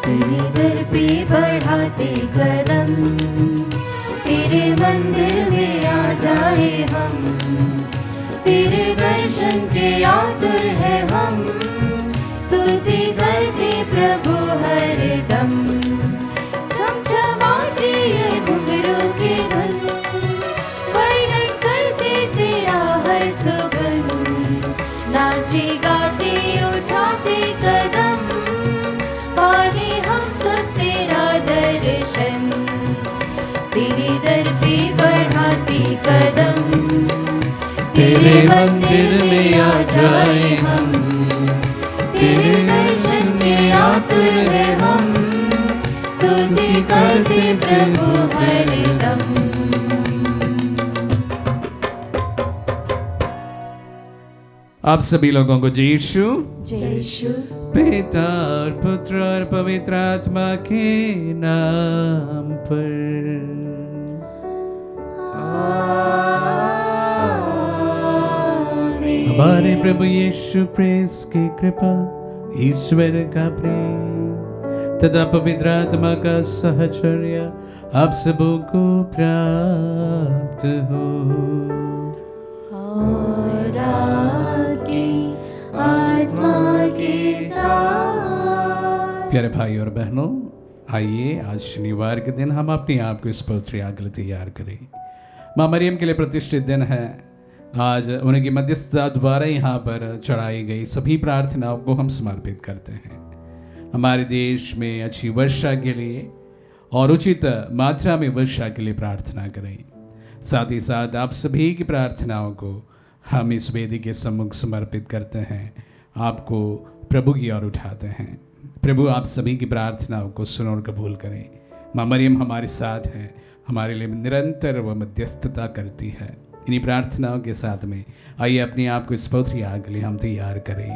तेरे दर पे बढ़ाते कदम, तेरे मंदिर में आ जाए हम, तेरे दर्शन के आतुर है हम, स्तुति करते प्रभु हरदम। छमछमाती ये घुंघरू की धुन, वर्णन करते तेरा हर सुगंध, नाचे गाते उठाते कदम, पाने हम सब तेरा दर्शन, तेरे दर पे बढ़ाते कदम, तेरे मंदिर में आ जाए हम, तेरे दर्शन के आतुर है हम, स्तुति करते प्रभु हरदम। आप सभी लोगों को जय यीशु। जय यीशु। पिता और पुत्र और पवित्र आत्मा के नाम पर हमारे प्रभु यीशु क्रिस्त की कृपा, ईश्वर का प्रेम तथा पवित्र आत्मा का सहचर्य आप सबों को प्राप्त हो। और आपकी आत्मा के साथ। प्यारे भाई और बहनों, आइए आज शनिवार के दिन हम अपने आप को इस पवित्र याग के लिए तैयार करें। माँ मरियम के लिए प्रतिष्ठित दिन है। आज उनकी मध्यस्थता द्वारा यहाँ पर चढ़ाई गई सभी प्रार्थनाओं को हम समर्पित करते हैं। हमारे देश में अच्छी वर्षा के लिए और उचित मात्रा में वर्षा के लिए प्रार्थना करें। साथ ही साथ आप सभी की प्रार्थनाओं को हम इस वेदी के सम्मुख समर्पित करते हैं, आपको प्रभु की ओर उठाते हैं। प्रभु आप सभी की प्रार्थनाओं को सुन और कबूल करें। माँ मरियम हमारे साथ हैं, हमारे लिए निरंतर वह मध्यस्थता करती है। इन्हीं प्रार्थनाओं के साथ में आइए अपने आप को इस पवित्र याग के लिए हम तैयार करें।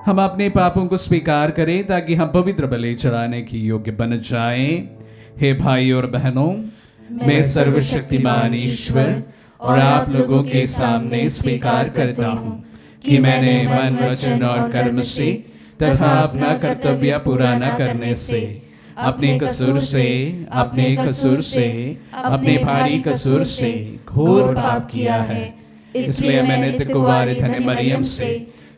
हम अपने पापों को स्वीकार करें ताकि हम पवित्र बलि चढ़ाने की योग्य बन जाएं। हे भाई और बहनों, मैं सर्वशक्तिमान ईश्वर और आप लोगों के सामने स्वीकार करता हूँ कि मैंने मन, वचन और कर्म से तथा अपना कर्तव्य पूरा न करने से, अपने कसूर से, अपने भारी कसूर से घोर पाप किया है। इसलिए मैंने कुंवारी धन्य मरियम से,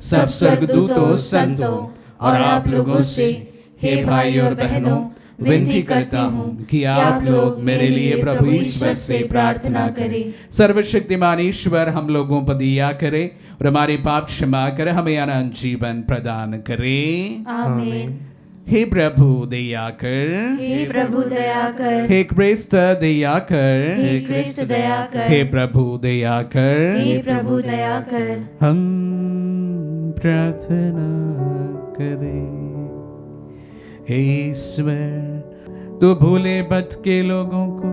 सब स्वर्गदूतों, संतों और आप लोगों से, हे भाई और बहनों, विनती करता हूँ कि आप लोग मेरे लिए प्रभु ईश्वर से प्रार्थना करें। सर्वशक्तिमान ईश्वर हम लोगों पर दया करे और हमारे पाप क्षमा करे, हमें अनंत जीवन प्रदान करे। आमीन। हे प्रभु दया कर, हे प्रभु दया कर, हे क्रिस्त दया कर, हे क्रिस्त दया कर, हे प्रभु दया कर, हे प्रभु दया कर। हम प्रार्थना करें। हे ईश्वर, तू भूले भटके लोगों को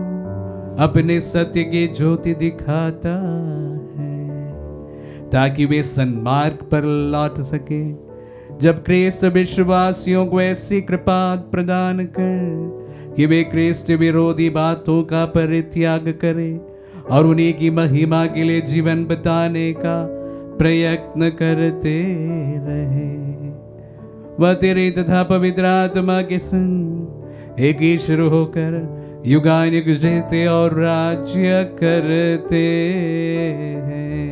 अपने सत्य की ज्योति दिखाता है ताकि वे सन्मार्ग पर लौट सके। जब क्रिस्त विश्वासियों को ऐसी कृपा प्रदान कर कि वे क्रिस्त विरोधी बातों का परित्याग करें और उन्हीं की महिमा के लिए जीवन बिताने का प्रयत्न करते रहे। वह तेरे तथा पवित्र आत्मा के संग एक ईश्वर होकर युगानुयुग जीते और राज्य करते हैं।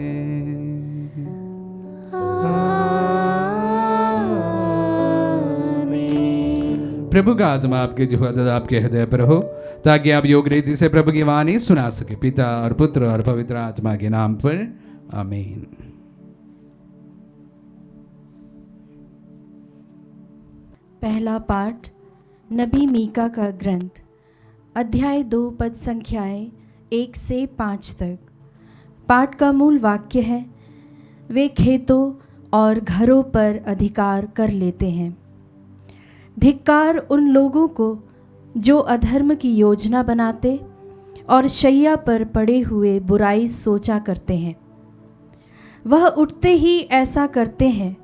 प्रभु का आत्मा आपके जो आपके हृदय पर हो ताकि आप योग रीति से प्रभु की वाणी सुना सके। पिता और पुत्र और पवित्र आत्मा के नाम पर आमीन। पहला पाठ नबी मीका का ग्रंथ, अध्याय 2 पद संख्याएं 1 से 5 तक। पाठ का मूल वाक्य है, वे खेतों और घरों पर अधिकार कर लेते हैं। धिक्कार उन लोगों को जो अधर्म की योजना बनाते और शैया पर पड़े हुए बुराई सोचा करते हैं। वह उठते ही ऐसा करते हैं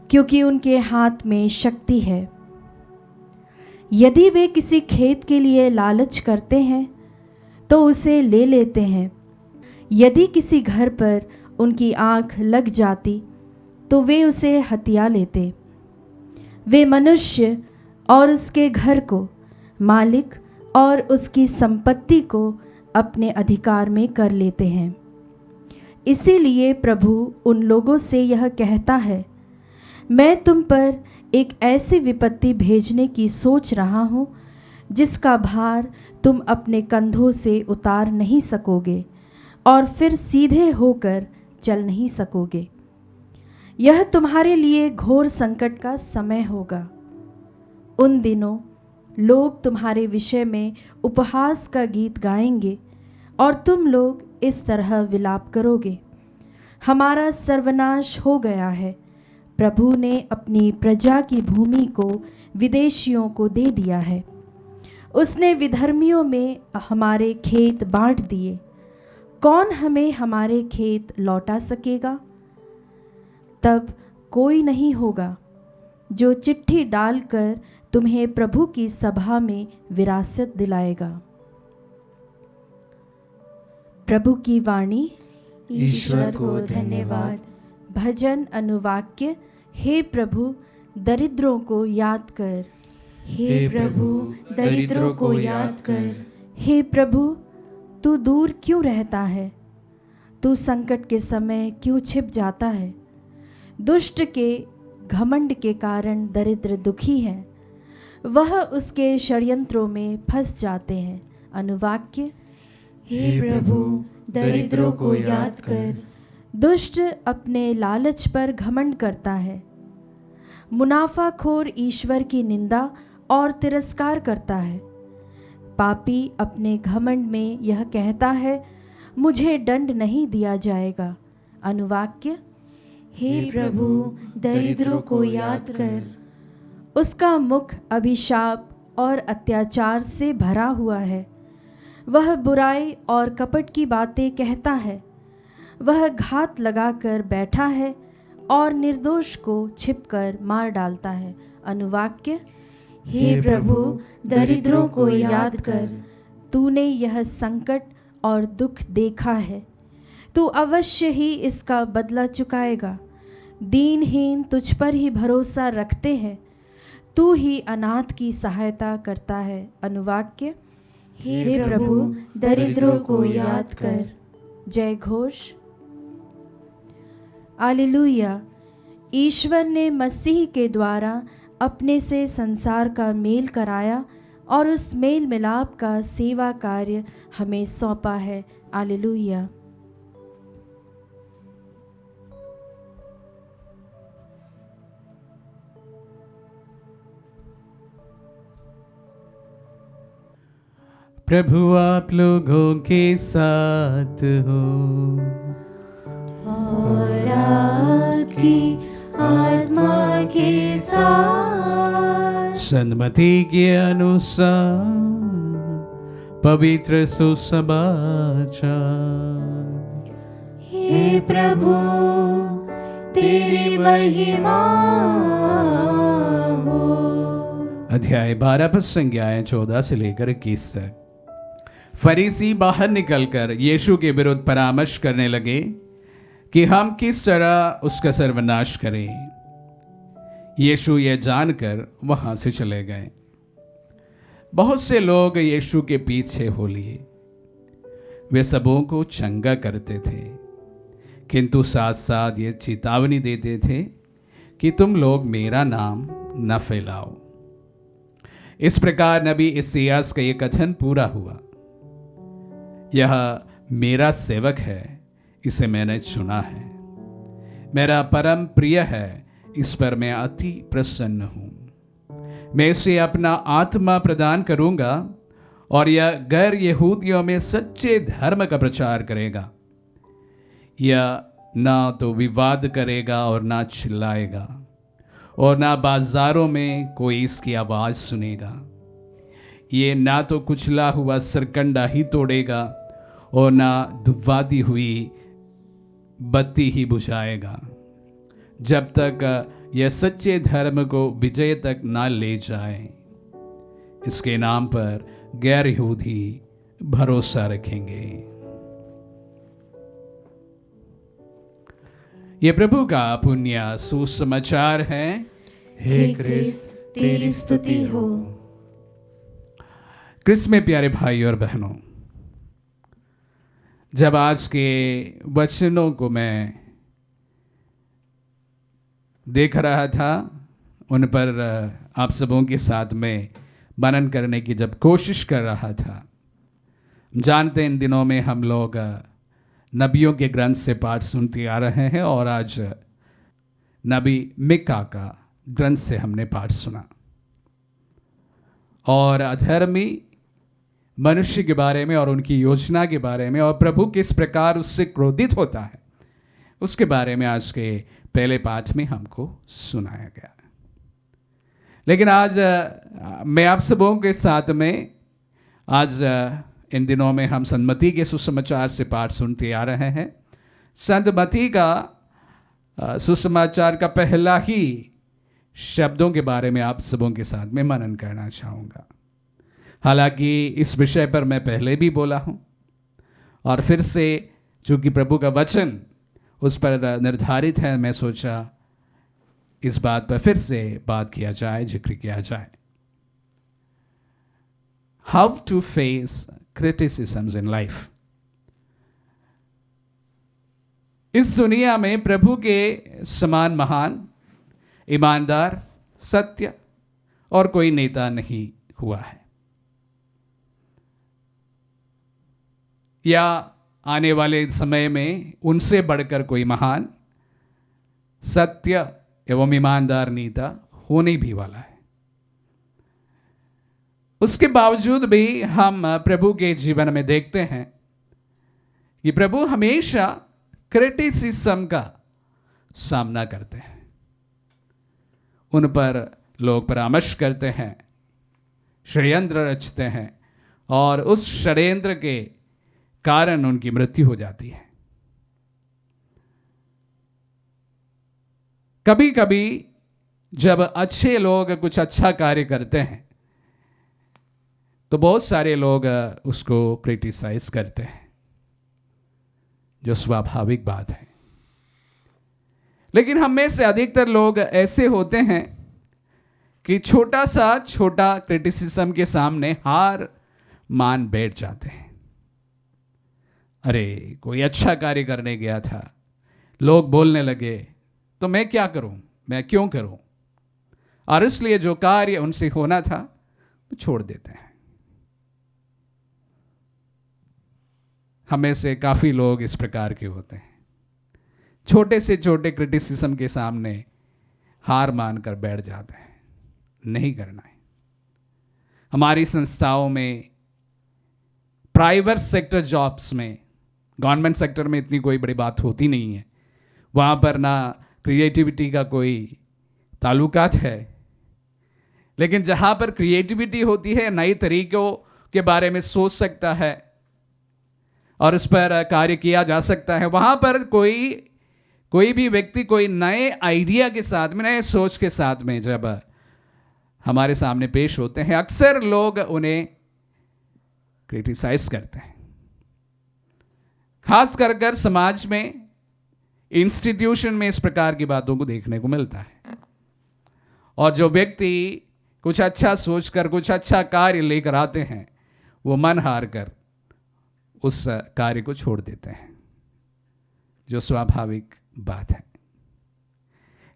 क्योंकि उनके हाथ में शक्ति है। यदि वे किसी खेत के लिए लालच करते हैं तो उसे ले लेते हैं। यदि किसी घर पर उनकी आँख लग जाती तो वे उसे हथिया लेते। वे मनुष्य और उसके घर को, मालिक और उसकी संपत्ति को अपने अधिकार में कर लेते हैं। इसीलिए प्रभु उन लोगों से यह कहता है, मैं तुम पर एक ऐसी विपत्ति भेजने की सोच रहा हूँ जिसका भार तुम अपने कंधों से उतार नहीं सकोगे और फिर सीधे होकर चल नहीं सकोगे। यह तुम्हारे लिए घोर संकट का समय होगा। उन दिनों लोग तुम्हारे विषय में उपहास का गीत गाएंगे और तुम लोग इस तरह विलाप करोगे, हमारा सर्वनाश हो गया है। प्रभु ने अपनी प्रजा की भूमि को विदेशियों को दे दिया है। उसने विधर्मियों में हमारे खेत बांट दिए। कौन हमें हमारे खेत लौटा सकेगा? तब कोई नहीं होगा जो चिट्ठी डालकर तुम्हें प्रभु की सभा में विरासत दिलाएगा। प्रभु की वाणी। ईश्वर को धन्यवाद। भजन अनुवाक्य। हे प्रभु, दरिद्रों को याद कर। हे प्रभु, दरिद्रों को याद कर। हे प्रभु, तू दूर क्यों रहता है? तू संकट के समय क्यों छिप जाता है? दुष्ट के घमंड के कारण दरिद्र दुखी है, वह उसके षड्यंत्रों में फंस जाते हैं। अनुवाक्य। हे प्रभु, दरिद्रों को याद कर। दुष्ट अपने लालच पर घमंड करता है। मुनाफाखोर ईश्वर की निंदा और तिरस्कार करता है। पापी अपने घमंड में यह कहता है, मुझे दंड नहीं दिया जाएगा। अनुवाक्य। हे प्रभु, दरिद्रों को याद कर। उसका मुख अभिशाप और अत्याचार से भरा हुआ है। वह बुराई और कपट की बातें कहता है। वह घात लगाकर बैठा है और निर्दोष को छिपकर मार डालता है। अनुवाक्य। हे प्रभु, दरिद्रों को याद कर। तूने यह संकट और दुख देखा है, तू अवश्य ही इसका बदला चुकाएगा। दीनहीन तुझ पर ही भरोसा रखते हैं, तू ही अनाथ की सहायता करता है। अनुवाक्य। हे प्रभु, दरिद्रों को याद कर। जय घोष। हालेलुया। ईश्वर ने मसीह के द्वारा अपने से संसार का मेल कराया और उस मेल मिलाप का सेवा कार्य हमें सौंपा है। हालेलुया। प्रभु आप लोगों के साथ हो और आपकी आत्मा के साथ। सन्मति के अनुसार पवित्र सुसमाचार। हे प्रभु, तेरी महिमा हो। अध्याय 12 पद संज्ञाएं 14 से लेकर 21 तक। फरीसी बाहर निकलकर यीशु के विरुद्ध परामर्श करने लगे कि हम किस तरह उसका सर्वनाश करें। यीशु यह जानकर वहां से चले गए। बहुत से लोग यीशु के पीछे हो लिए। वे सबों को चंगा करते थे, किंतु साथ साथ ये चेतावनी देते थे कि तुम लोग मेरा नाम न फैलाओ। इस प्रकार नबी इसायास का ये कथन पूरा हुआ, यह मेरा सेवक है, इसे मैंने चुना है, मेरा परम प्रिय है, इस पर मैं अति प्रसन्न हूं। मैं इसे अपना आत्मा प्रदान करूंगा और यह गैर यहूदियों में सच्चे धर्म का प्रचार करेगा। यह ना तो विवाद करेगा और ना चिल्लाएगा और ना बाजारों में कोई इसकी आवाज सुनेगा। ये ना तो कुचला हुआ सरकंडा ही तोड़ेगा और ना धुवादी हुई बत्ती ही बुझाएगा, जब तक यह सच्चे धर्म को विजय तक ना ले जाए। इसके नाम पर गैर यहूदी भरोसा रखेंगे। ये प्रभु का पुण्य सुसमाचार है। हे क्रिस्त, तेरी स्तुति हो। क्रिस्त में प्यारे भाई और बहनों, जब आज के वचनों को मैं देख रहा था, उन पर आप सबों के साथ में मनन करने की जब कोशिश कर रहा था, जानते इन दिनों में हम लोग नबियों के ग्रंथ से पाठ सुनते आ रहे हैं और आज नबी मीका का ग्रंथ से हमने पाठ सुना और अधर्मी मनुष्य के बारे में और उनकी योजना के बारे में और प्रभु किस प्रकार उससे क्रोधित होता है उसके बारे में आज के पहले पाठ में हमको सुनाया गया। लेकिन आज मैं आप सबों के साथ में आज इन दिनों में हम संत मत्ती के सुसमाचार से पाठ सुनते आ रहे हैं। संत मत्ती का सुसमाचार का पहला ही शब्दों के बारे में आप सबों के साथ में मनन करना चाहूँगा। हालांकि इस विषय पर मैं पहले भी बोला हूँ और फिर से चूँकि प्रभु का वचन उस पर निर्धारित है, मैं सोचा इस बात पर फिर से बात किया जाए, जिक्र किया जाए। How to face criticisms in life. इस दुनिया में प्रभु के समान महान, ईमानदार, सत्य और कोई नेता नहीं हुआ है, या आने वाले समय में उनसे बढ़कर कोई महान, सत्य एवं ईमानदार नेता होने भी वाला है। उसके बावजूद भी हम प्रभु के जीवन में देखते हैं कि प्रभु हमेशा क्रिटिसिज्म का सामना करते हैं। उन पर लोग परामर्श करते हैं, षड्यंत्र रचते हैं और उस षड्यंत्र के कारण उनकी मृत्यु हो जाती है। कभी कभी जब अच्छे लोग कुछ अच्छा कार्य करते हैं तो बहुत सारे लोग उसको क्रिटिसाइज करते हैं, जो स्वाभाविक बात है। लेकिन हम में से अधिकतर लोग ऐसे होते हैं कि छोटा क्रिटिसिज्म के सामने हार मान बैठ जाते हैं। अरे, कोई अच्छा कार्य करने गया था, लोग बोलने लगे तो मैं क्या करूं, मैं क्यों करूं, और इसलिए जो कार्य उनसे होना था वो छोड़ देते हैं। हमें से काफी लोग इस प्रकार के होते हैं, छोटे से छोटे क्रिटिसिज्म के सामने हार मानकर बैठ जाते हैं, नहीं करना है। हमारी संस्थाओं में, प्राइवेट सेक्टर जॉब्स में, गवर्नमेंट सेक्टर में इतनी कोई बड़ी बात होती नहीं है, वहाँ पर ना क्रिएटिविटी का कोई ताल्लुकात है। लेकिन जहाँ पर क्रिएटिविटी होती है, नए तरीकों के बारे में सोच सकता है और उस पर कार्य किया जा सकता है, वहाँ पर कोई भी व्यक्ति कोई नए आइडिया के साथ में, नए सोच के साथ में जब हमारे सामने पेश होते हैं, अक्सर लोग उन्हें क्रिटिसाइज करते हैं। खास कर समाज में, इंस्टीट्यूशन में इस प्रकार की बातों को देखने को मिलता है। और जो व्यक्ति कुछ अच्छा सोचकर कुछ अच्छा कार्य लेकर आते हैं, वो मन हार कर उस कार्य को छोड़ देते हैं, जो स्वाभाविक बात है।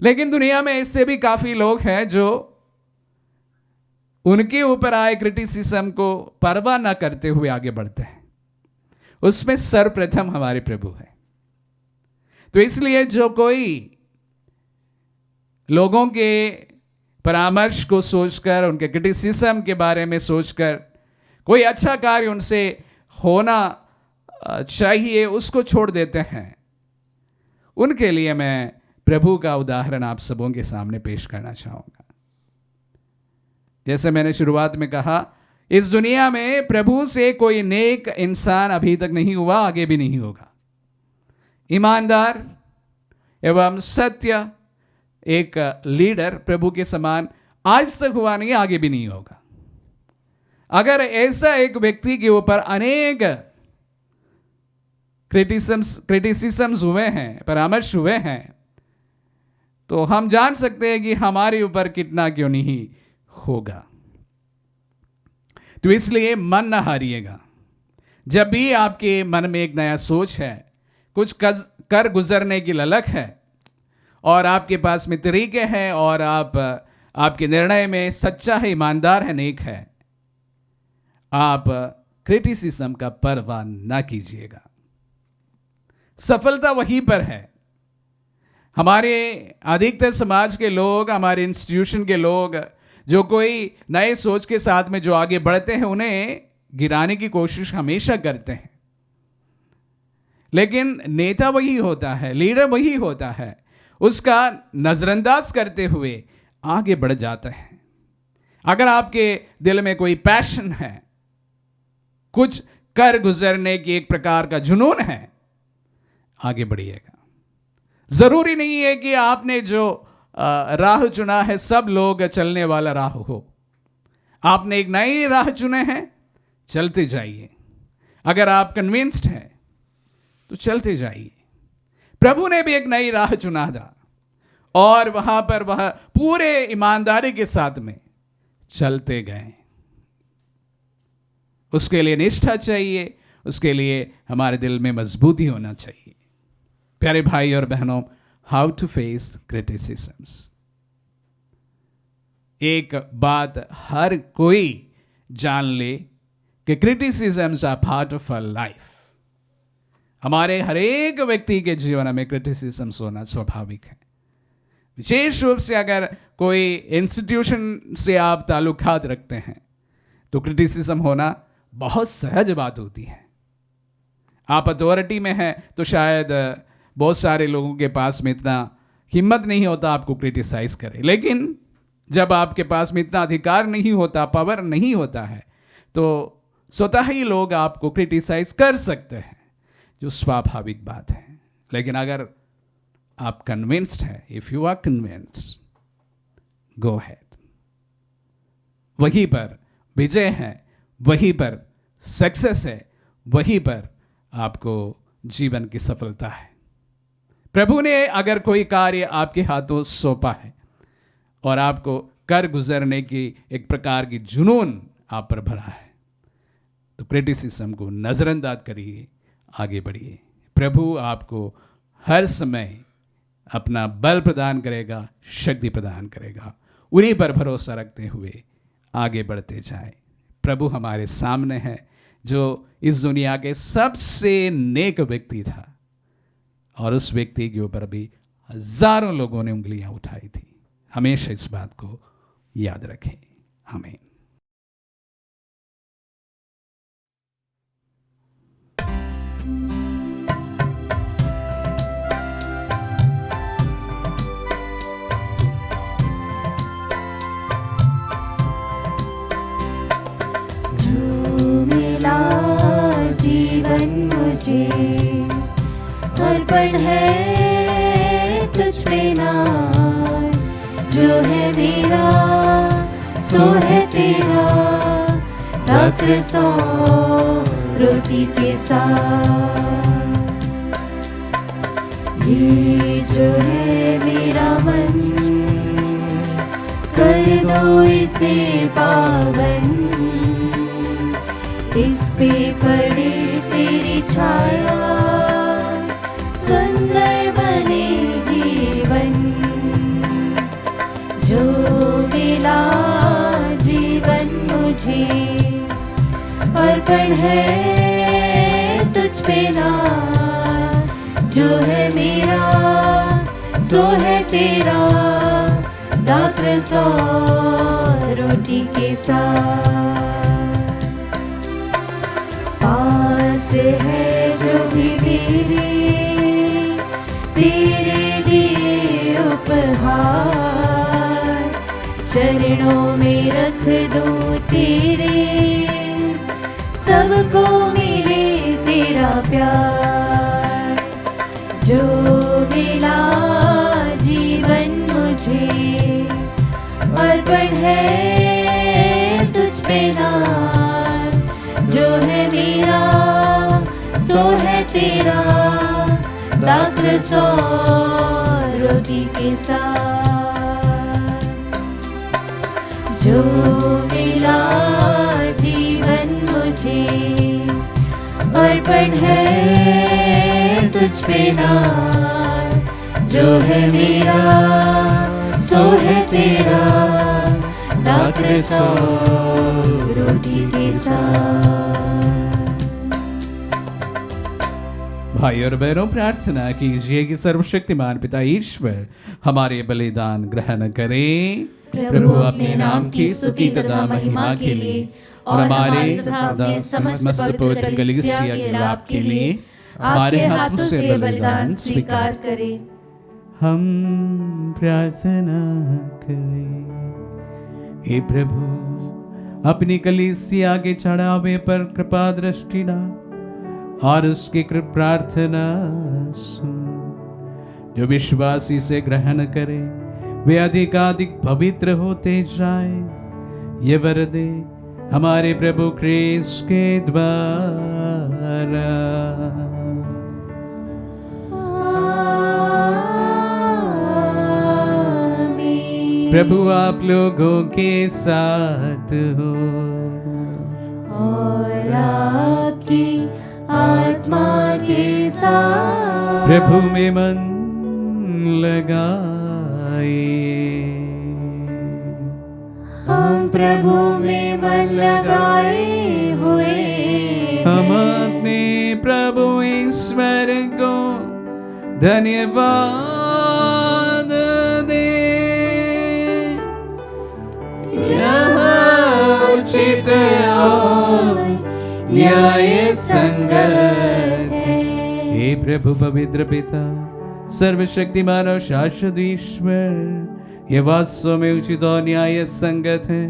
लेकिन दुनिया में ऐसे भी काफी लोग हैं जो उनके ऊपर आए क्रिटिसिज्म को परवाह न करते हुए आगे बढ़ते हैं। उसमें सर्वप्रथम हमारे प्रभु है। तो इसलिए जो कोई लोगों के परामर्श को सोचकर, उनके क्रिटिसिज्म के बारे में सोचकर कोई अच्छा कार्य उनसे होना चाहिए, उसको छोड़ देते हैं, उनके लिए मैं प्रभु का उदाहरण आप सबों के सामने पेश करना चाहूँगा। जैसे मैंने शुरुआत में कहा, इस दुनिया में प्रभु से कोई नेक इंसान अभी तक नहीं हुआ, आगे भी नहीं होगा। ईमानदार एवं सत्य एक लीडर प्रभु के समान आज तक हुआ नहीं, आगे भी नहीं होगा। अगर ऐसा एक व्यक्ति के ऊपर अनेक क्रिटिसिज्म्स हुए हैं, परामर्श हुए हैं, तो हम जान सकते हैं कि हमारे ऊपर कितना क्यों नहीं होगा। तो इसलिए मन न हारिएगा। जब भी आपके मन में एक नया सोच है, कुछ कर गुजरने की ललक है और आपके पास में तरीके हैं और आपके निर्णय में सच्चा है, ईमानदार है, नेक है, आप क्रिटिसिज्म का परवाह ना कीजिएगा। सफलता वहीं पर है। हमारे अधिकतर समाज के लोग, हमारे इंस्टीट्यूशन के लोग जो कोई नए सोच के साथ में जो आगे बढ़ते हैं, उन्हें गिराने की कोशिश हमेशा करते हैं। लेकिन नेता वही होता है, लीडर वही होता है, उसका नजरअंदाज करते हुए आगे बढ़ जाता है। अगर आपके दिल में कोई पैशन है, कुछ कर गुजरने की एक प्रकार का जुनून है, आगे बढ़िएगा। जरूरी नहीं है कि आपने जो राह चुना है सब लोग चलने वाला राह हो। आपने एक नई राह चुने हैं, चलते जाइए। अगर आप कन्विंस्ड हैं तो चलते जाइए। प्रभु ने भी एक नई राह चुना था और वहां पर वह पूरे ईमानदारी के साथ में चलते गए। उसके लिए निष्ठा चाहिए, उसके लिए हमारे दिल में मजबूती होना चाहिए। प्यारे भाई और बहनों, हाउ टू फेस क्रिटिसिज्म्स। एक बात हर कोई जान ले कि criticisms are part of our life. हमारे हर एक व्यक्ति के जीवन में क्रिटिसिज्म्स होना स्वाभाविक है। विशेष रूप से अगर कोई इंस्टीट्यूशन से आप ताल्लुकात रखते हैं तो क्रिटिसिज्म होना बहुत सहज बात होती है। आप अथॉरिटी में हैं तो शायद बहुत सारे लोगों के पास में इतना हिम्मत नहीं होता आपको क्रिटिसाइज करें, लेकिन जब आपके पास में इतना अधिकार नहीं होता, पावर नहीं होता है, तो स्वतः ही लोग आपको क्रिटिसाइज कर सकते हैं, जो स्वाभाविक बात है। लेकिन अगर आप कन्विंस्ड हैं, if you are convinced, go ahead. वहीं पर विजय है, वहीं पर सक्सेस है, वहीं पर आपको जीवन की सफलता है। प्रभु ने अगर कोई कार्य आपके हाथों सौंपा है और आपको कर गुजरने की एक प्रकार की जुनून आप पर भरा है, तो क्रिटिसिज्म को नजरअंदाज करिए, आगे बढ़िए। प्रभु आपको हर समय अपना बल प्रदान करेगा, शक्ति प्रदान करेगा। उन्हीं पर भरोसा रखते हुए आगे बढ़ते जाए। प्रभु हमारे सामने है, जो इस दुनिया के सबसे नेक व्यक्ति था और उस व्यक्ति के ऊपर भी हजारों लोगों ने उंगलियां उठाई थी। हमेशा इस बात को याद रखें। आमीन। जीवन मुझे अर्पण है तुझ पे नाम, जो है मेरा सो है तेरा, दात्र सौ रोटी के साथ। ये जो है मेरा मन, कर दो इसे पावन, इस पे पड़े तेरी छाया, सुंदर बने जीवन। जो मिला जीवन मुझे अर्पण है तुझ पे नाम, जो है मेरा सो है तेरा, दात्र सौ रोटी के साथ। पास है जो भी मेरे तेरे दिए उपहार, चरणों में रख दूं तेरे, सबको मिले तेरा प्यार। जो मिला जीवन मुझे अर्पण है तुझ पे नाम, जो है मेरा सो है तेरा, दात्र सौ रोटी के साथ। जो मिला जीवन मुझे अर्पण है तुझ पे नाथ, जो है मेरा सो है तेरा, दाखले सो रोटी के साथ। भाई और बहनों, प्रार्थना कीजिए कि सर्वशक्तिमान पिता ईश्वर हमारे बलिदान ग्रहण करे। प्रभु अपने नाम की स्तुति तथा महिमा के लिए और हमारे तथा समस्त पवित्र कलीसिया के लाभ के लिए हमारे हाथों से बलिदान स्वीकार करे। हम प्रार्थना करें। हे प्रभु, अपनी कलीसिया के चढ़ावे पर कृपा दृष्टि डाल और उसकी प्रार्थना सुन। जो विश्वासी से ग्रहण करे वे अधिकाधिक पवित्र होते जाए, ये वर दे हमारे प्रभु क्रिस्त के द्वारा। प्रभु आप लोगों के साथ हो और आपकी आत्मा के साथ। प्रभु में मन लगाए। हम प्रभु में मन लगाए हुए हम अपने प्रभु ईश्वर को धन्यवाद दे। उचित और न्याय संगत है। हे प्रभु पवित्र पिता, सर्वशक्तिमान और शाश्वत ईश्वर, ये वास्तव में उचित और न्याय संगत है।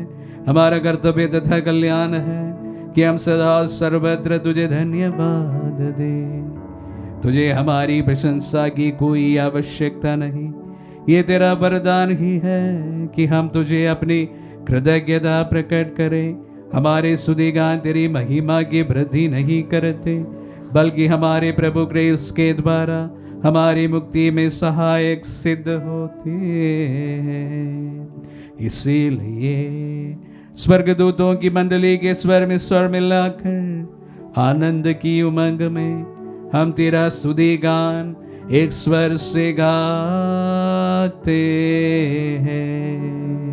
हमारा कर्तव्य तथा कल्याण है कि हम सदा सर्वत्र तुझे धन्यवाद दे। तुझे हमारी प्रशंसा की कोई आवश्यकता नहीं। ये तेरा वरदान ही है कि हम तुझे अपनी कृतज्ञता प्रकट करें। हमारे स्तुतिगान तेरी महिमा की वृद्धि नहीं करते, बल्कि हमारे प्रभु क्रिस्त के द्वारा हमारी मुक्ति में सहायक सिद्ध होते हैं। इसीलिए स्वर्गदूतों की मंडली के स्वर में स्वर मिलाकर आनंद की उमंग में हम तेरा स्तुति गान एक स्वर से गाते हैं।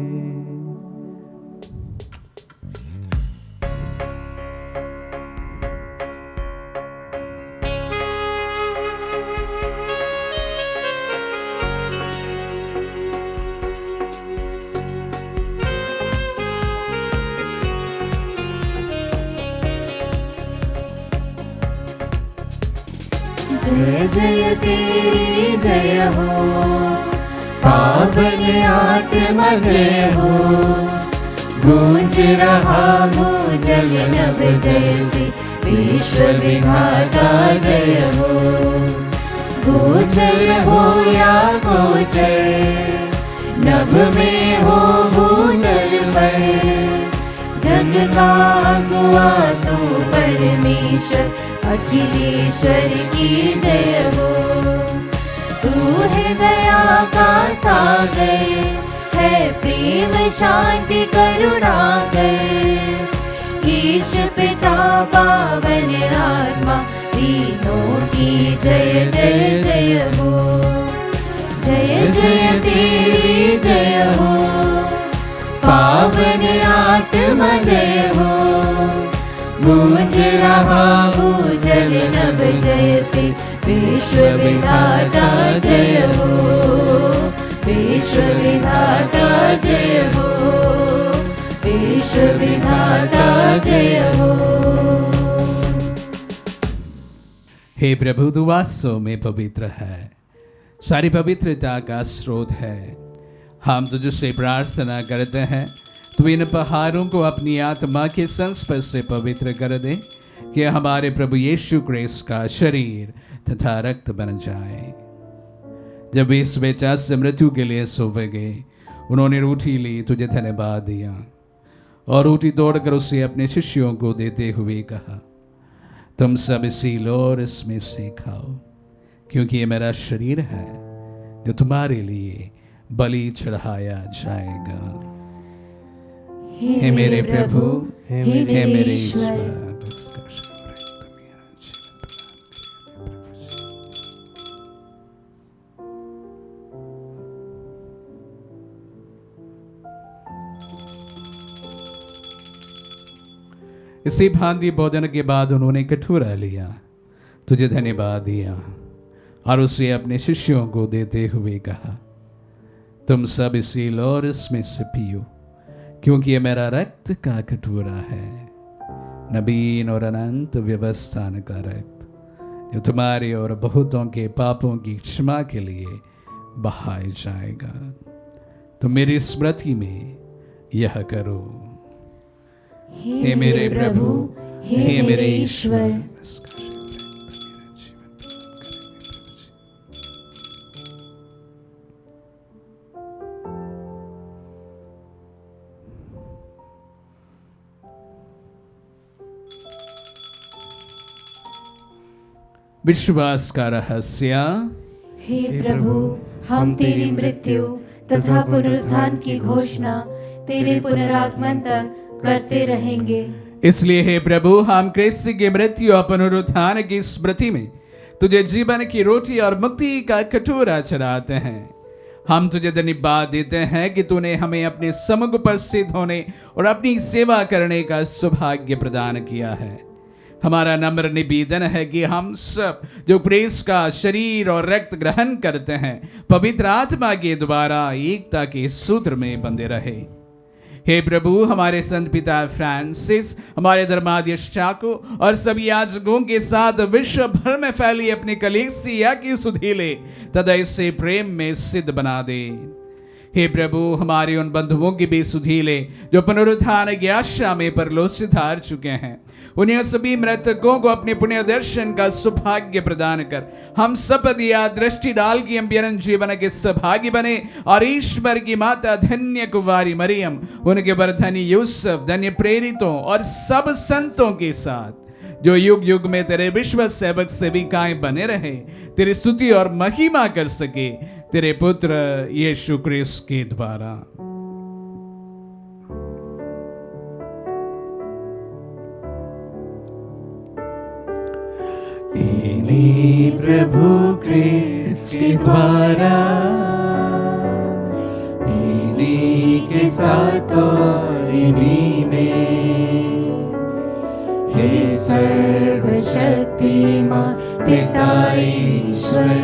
जय जय तेरी जय हो, पावन आत्मा जय हो। गूंज रहा भूजल नभ जैसे विश्व विधाता जय हो। गोचर हो या गोचर, नभ में हो भूतल पर, जग का अगुआ तू परमेश्वर अखिलेश्वर की जय हो। तू है दया का सागर, है प्रेम शांति करुणा कर। ईश पिता पावन आत्मा तीनों की जय जय जय हो। जय जय तेरी जय हो, पावन आत्मा जय हो। गूंज रहा भूजल नभ जैसे विश्व विधाता जय हो। विश्व विधाता जय हो, विश्व विधाता जय हो। हे प्रभु, तू वास्तव में पवित्र है, सारी पवित्रता का स्रोत है। हम तुझसे प्रार्थना करते हैं, तू इन पहाड़ों को अपनी आत्मा के संस्पर्श से पवित्र कर दे, कि हमारे प्रभु यीशु क्रिस्त का शरीर तथा रक्त बन जाए। जब वे इस बेचा से मृत्यु के लिए सौंप गए, उन्होंने रोटी ली, तुझे धन्यवाद दिया और रोटी तोड़कर उसे अपने शिष्यों को देते हुए कहा, तुम सब इसी लो और इसमें से खाओ, क्योंकि ये मेरा शरीर है जो तुम्हारे लिए बलि चढ़ाया जाएगा। हे मेरे प्रभु, हे हे मेरे ईश्वर। ईश्वर। इसी भांति भोजन के बाद उन्होंने कटोरा लिया, तुझे धन्यवाद दिया और उसे अपने शिष्यों को देते हुए कहा, तुम सब इसी लो और इसमें से पियो, क्योंकि ये मेरा रक्त का कटोरा है, नवीन और अनंत व्यवस्थान का रक्त, जो तुम्हारे और बहुतों के पापों की क्षमा के लिए बहाया जाएगा। तुम मेरी स्मृति में यह करो। हे मेरे प्रभु, हे मेरे ईश्वर। विश्वास का रहस्य। हे प्रभु, हम तेरी मृत्यु तथा पुनरुत्थान की घोषणा तेरे पुनरागमन तक करते रहेंगे। इसलिए हे प्रभु, हम क्रिस्त की मृत्यु और पुनरुत्थान की स्मृति में तुझे जीवन की रोटी और मुक्ति का कटोरा चढ़ाते हैं। हम तुझे धन्यवाद देते हैं कि तूने हमें अपने सम्मुख उपस्थित होने और अपनी सेवा करने का सौभाग्य प्रदान किया है। हमारा नम्र निवेदन है कि हम सब जो क्रिस्त का शरीर और रक्त ग्रहण करते हैं, पवित्र आत्मा के द्वारा एकता के सूत्र में बंधे रहे। हे प्रभु, हमारे संत पिता फ्रांसिस, हमारे धर्माध्यक्षों और सभी याजकों के साथ विश्व भर में फैली अपनी कलीसिया की सुधीले तथा इससे प्रेम में सिद्ध बना दे। हे प्रभु, हमारे उन बंधुओं की भी सुधीले जो पुनरुत्थान की आशा में परलोक से धार चुके हैं, उन्हें सभी मृतकों को अपने पुण्य दर्शन का सौभाग्य प्रदान कर हम सब दिया दृष्टि डाल की अम्बियन जीवन के सौभाग्य बने और ईश्वर की माता धन्य कुमारी मरियम, उनके वर धन्य यूसुफ, धन्य प्रेरितों और सब संतों के साथ जो युग युग में तेरे विश्व सेवक सेविकाएं बने रहे, तेरी स्तुति और महिमा कर सके तेरे पुत्र यीशु क्रिस्त के द्वारा। इन्हीं प्रभु क्रिस्त के द्वारा, इन्हीं के साथ और इन्हीं में, हे सर्वशक्तिमान पिता ईश्वर,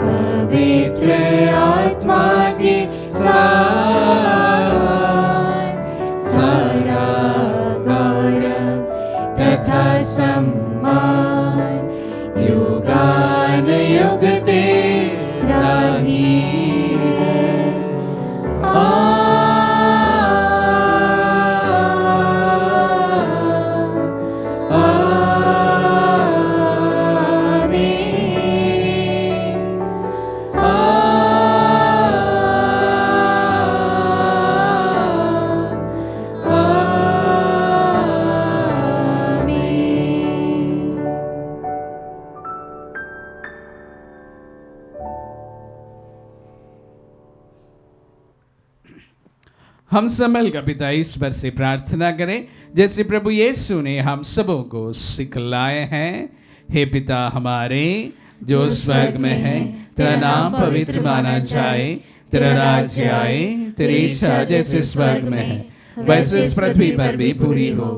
पवित्र आत्मा के साथ सारा गौरव तथा सम्मान युगान युग तेरा ही है। हम सब मिलकर पिता ईश्वर से प्रार्थना करें, जैसे प्रभु यीशु ने हम सबों को सिखलाए हैं। हे पिता हमारे जो स्वर्ग में है, तेरा नाम पवित्र माना जाए, तेरा राज्य आए, तेरी इच्छा जैसे स्वर्ग में है वैसे इस पृथ्वी पर भी पूरी हो।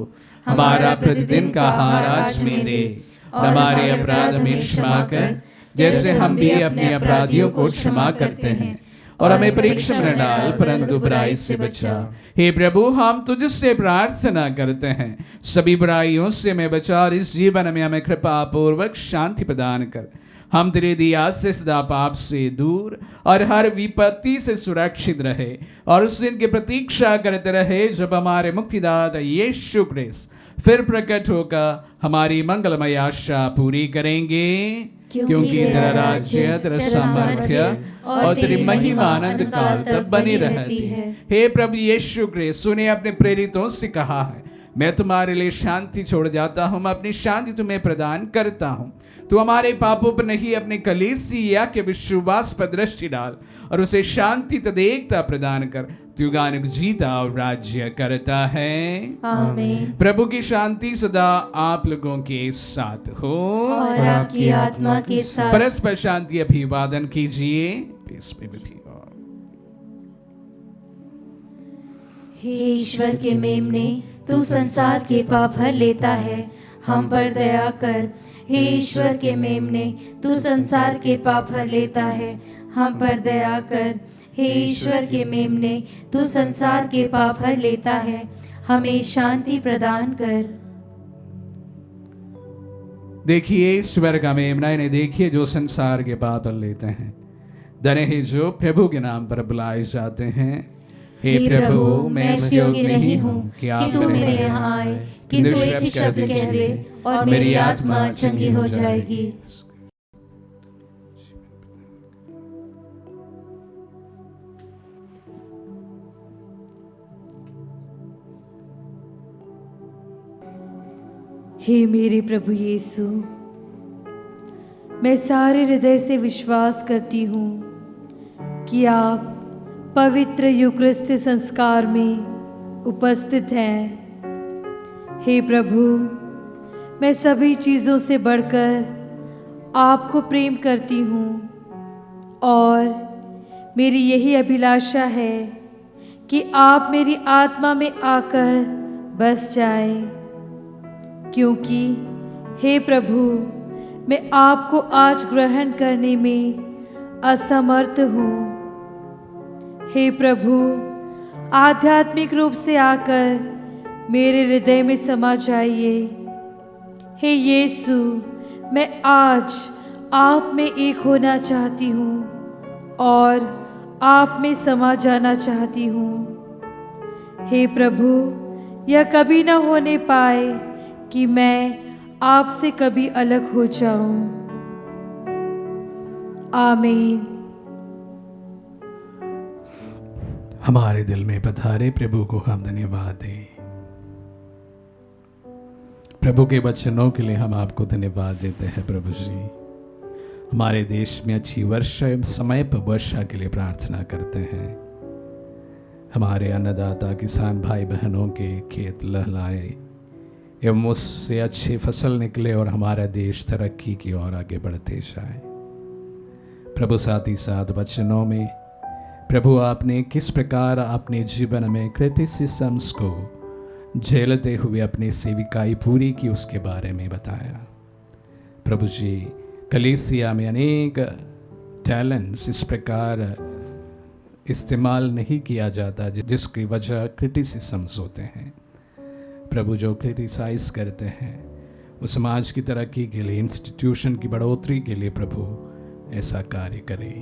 हमारा प्रतिदिन का आहार आज हमें दे, हमारे अपराध में क्षमा कर जैसे हम भी अपने अपराधियों को क्षमा करते हैं, और हमें परीक्षा में न डाल परंतु बुराई से बचा। हे प्रभु, हम तुझसे प्रार्थना करते हैं, सभी बुराइयों से हमें बचा और इस जीवन में हमें कृपा पूर्वक शांति प्रदान कर। हम तेरे दिया से सदा पाप से दूर और हर विपत्ति से सुरक्षित रहे और उस दिन की प्रतीक्षा करते रहे जब हमारे मुक्तिदाता यीशु क्रिस्त फिर प्रकट होकर हमारी मंगलमय आशा पूरी करेंगे, क्योंकि तेरा राज्य, तेरा सामर्थ्य और तेरी महिमा अनंत काल तक बनी रहती है। हे प्रभु यीशु क्रिस्त, तूने अपने प्रेरितों से कहा है, मैं तुम्हारे लिए शांति छोड़ जाता हूँ, मैं अपनी शांति तुम्हें प्रदान करता हूँ। तू हमारे पापों पर नहीं, अपने कलीसिया के विश्वास पर दृष्टि डाल और उसे शांति तथा एकता प्रदान कर। युगानुग जीता और राज्य करता है। आमीन। प्रभु की शांति सदा आप लोगों के साथ हो और आपकी आत्मा के साथ। परस्पर शांति अभिवादन कीजिए। Peace be with you all. हे ईश्वर के मेमने, तू संसार के पाप हर लेता है, हम पर दया कर। हे ईश्वर के मेमने, तू संसार के पाप हर लेता है, हम पर दया कर। हे ईश्वर के मेमने, तू संसार के पाप हर लेता है, हमें शांति प्रदान कर। देखिए ईश्वर का मेमना, इन्हें देखिए जो संसार के पाप हर लेते हैं। धन्य है जो प्रभु के नाम पर बुलाए जाते हैं। हे प्रभु, मैं इस योग्य नहीं हूँ कि आप तू मेरे यहाँ आए, किंतु एक ही शब्द कह दे और मेरी आत्मा चंगी हो जाएगी। हे मेरे प्रभु यीशु, मैं सारे हृदय से विश्वास करती हूँ कि आप पवित्र यूक्रिस्ट संस्कार में उपस्थित हैं। हे प्रभु, मैं सभी चीज़ों से बढ़कर आपको प्रेम करती हूँ और मेरी यही अभिलाषा है कि आप मेरी आत्मा में आकर बस जाएं, क्योंकि हे प्रभु, मैं आपको आज ग्रहण करने में असमर्थ हूँ। हे प्रभु, आध्यात्मिक रूप से आकर मेरे हृदय में समा जाइए। हे यीशु, मैं आज आप में एक होना चाहती हूँ और आप में समा जाना चाहती हूँ। हे प्रभु, यह कभी न होने पाए कि मैं आपसे कभी अलग हो जाऊं। आमीन। हमारे दिल में पधारे प्रभु को हम धन्यवाद दें। प्रभु के वचनों के लिए हम आपको धन्यवाद देते हैं प्रभु जी। हमारे देश में अच्छी वर्षा एवं समय पर वर्षा के लिए प्रार्थना करते हैं। हमारे अन्नदाता किसान भाई बहनों के खेत लहलाए एवं उससे अच्छी फसल निकले और हमारा देश तरक्की की ओर आगे बढ़ते जाए। प्रभु साथ ही साथ वचनों में प्रभु आपने किस प्रकार अपने जीवन में क्रिटिसिज्म्स को झेलते हुए अपनी सेविकाई पूरी की उसके बारे में बताया। प्रभु जी, कलीसिया में अनेक टैलेंट्स इस प्रकार इस्तेमाल नहीं किया जाता जिसकी वजह क्रिटिसिज्म्स होते हैं। प्रभु जो क्रिटिसाइज करते हैं वो समाज की तरक्की के लिए, इंस्टीट्यूशन की बढ़ोतरी के लिए प्रभु ऐसा कार्य करें।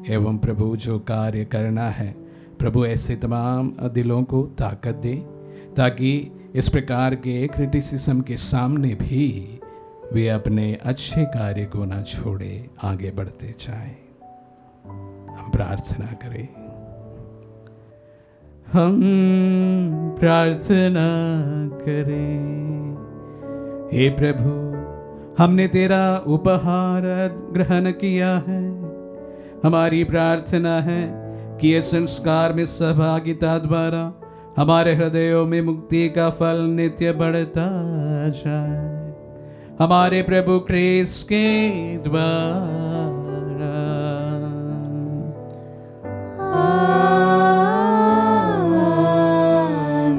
एवं प्रभु जो कार्य करना है प्रभु ऐसे तमाम दिलों को ताकत दे ताकि इस प्रकार के क्रिटिसिज्म के सामने भी वे अपने अच्छे कार्य को ना छोड़े, आगे बढ़ते जाएं। हम प्रार्थना करें। हम प्रार्थना करें। हे प्रभु, हमने तेरा उपहार ग्रहण किया है। हमारी प्रार्थना है कि ये संस्कार में सहभागिता द्वारा हमारे हृदयों में मुक्ति का फल नित्य बढ़ता जाए। हमारे प्रभु क्रिस्त के द्वारा।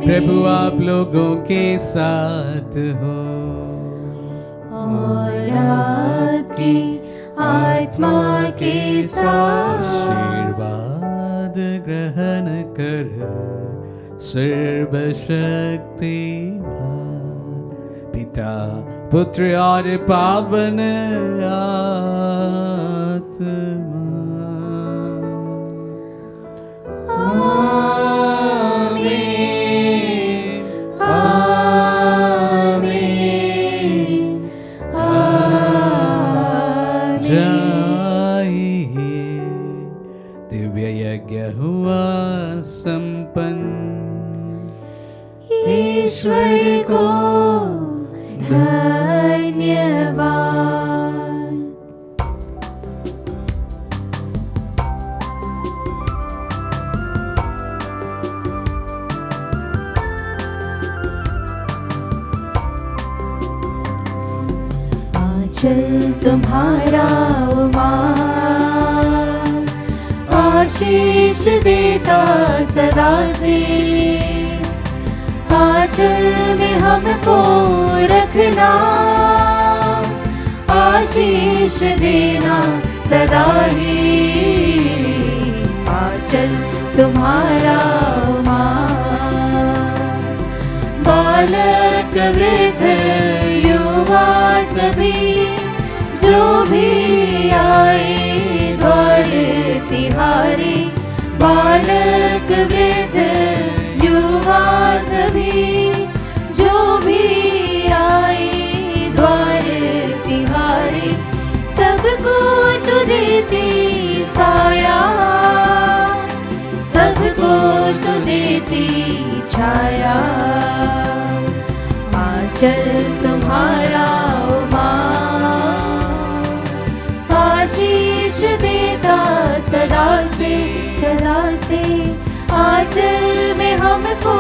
प्रभु आप लोगों के साथ हो और आपकी आत्मा के साथ। आशीर्वाद ग्रहण कर सर्वशक्तिमान पिता, पुत्र और पावन आत्मा। आमीन, आमीन, आमीन। जाइए, दिव्य यज्ञ हुआ संपन्न। ईश्वर को धन्यवाद। आंचल तुम्हारा उमा आशीष देता सदा से, आंचल में हमको रखना, आशीष देना सदा ही। आंचल तुम्हारा उमा बालक वृद्ध युवा सभी जो भी आए द्वार तिहारे, बालक वृद्ध युवा सभी जो भी आए द्वार तिहारे, सबको तू देती साया, सबको तू देती छाया। आंचल तुम्हारा उमा आशीष देता सदा से, सदा से। आंचल में हमको